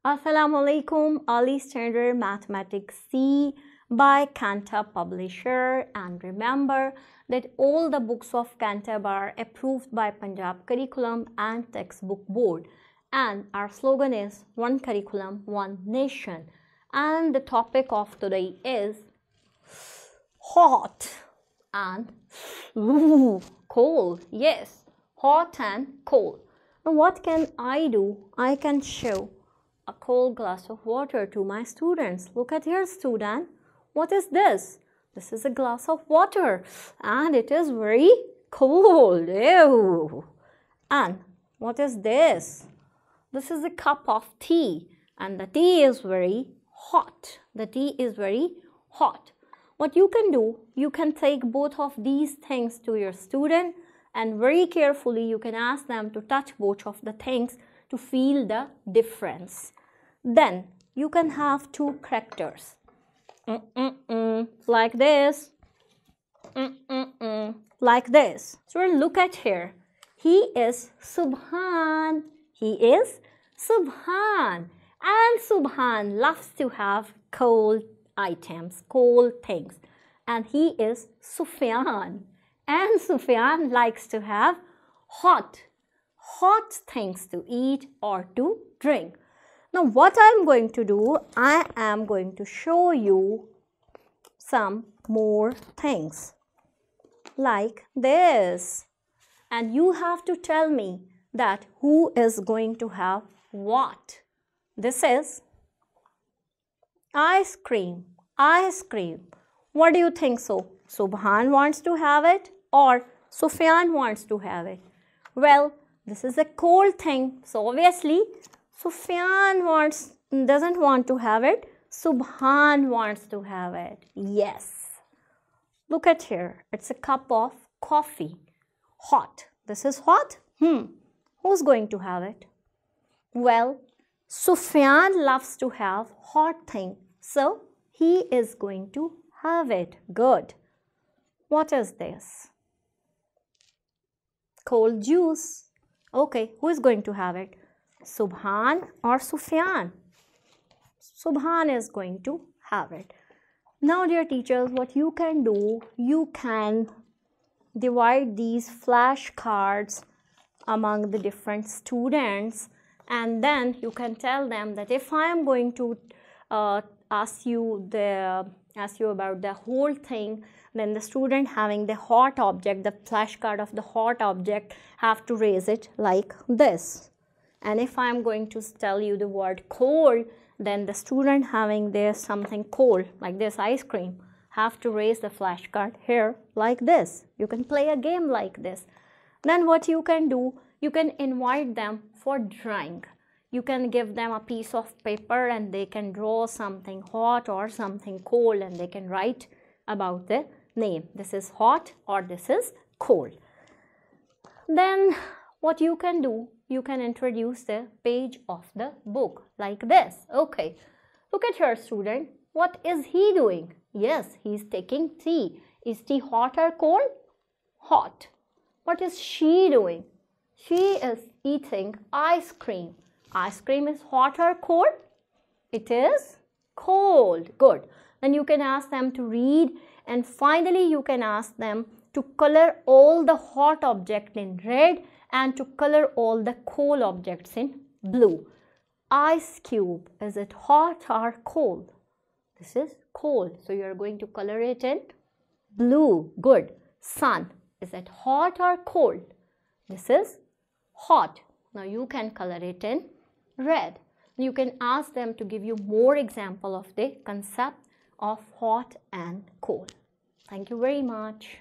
Assalamu alaikum, early standard mathematics C by Cantab publisher, and remember that all the books of Cantab are approved by Punjab Curriculum and Textbook Board, and our slogan is one curriculum, one nation. And the topic of today is hot and cold. Yes, hot and cold. Now what can I do? I can show a cold glass of water to my students. Look at here, student. What is this? This is a glass of water and it is very cold. Ew. And what is this? This is a cup of tea and the tea is very hot. The tea is very hot. What you can do, you can take both of these things to your student and very carefully you can ask them to touch both of the things to feel the difference. Then you can have two characters like this, like this. So look at here. He is Subhan. He is Subhan. And Subhan loves to have cold items, cold things. And he is Sufyan. And Sufyan likes to have hot things to eat or to drink. Now what I am going to do, I am going to show you some more things like this. And you have to tell me that who is going to have what. This is ice cream. Ice cream. What do you think so? Subhan wants to have it or Sufyan wants to have it? Well, this is a cold thing. So obviously Sufyan doesn't want to have it. Subhan wants to have it. Yes. Look at here. It's a cup of coffee. Hot. This is hot. Who's going to have it? Well, Sufyan loves to have hot thing. So he is going to have it. Good. What is this? Cold juice. Okay, who is going to have it? Subhan or Sufyan? Subhan is going to have it. Now dear teachers, what you can do, you can divide these flashcards among the different students, and then you can tell them that if I am going to ask you about the whole thing, then the student having the hot object, the flashcard of the hot object, have to raise it like this. And if I am going to tell you the word cold, then the student having there something cold, like this ice cream, have to raise the flashcard here like this. You can play a game like this. Then what you can do, you can invite them for drawing. You can give them a piece of paper and they can draw something hot or something cold and they can write about the name. This is hot or this is cold. Then what you can do, you can introduce the page of the book like this. Okay, look at your student. What is he doing? Yes, he is taking tea. Is tea hot or cold? Hot. What is she doing? She is eating ice cream. Ice cream is hot or cold? It is cold. Good. Then you can ask them to read, and finally you can ask them to color all the hot objects in red and to color all the cold objects in blue. Ice cube, is it hot or cold? This is cold. So you are going to color it in blue. Good. Sun, is it hot or cold? This is hot. Now you can color it in red. You can ask them to give you more example of the concept of hot and cold. Thank you very much.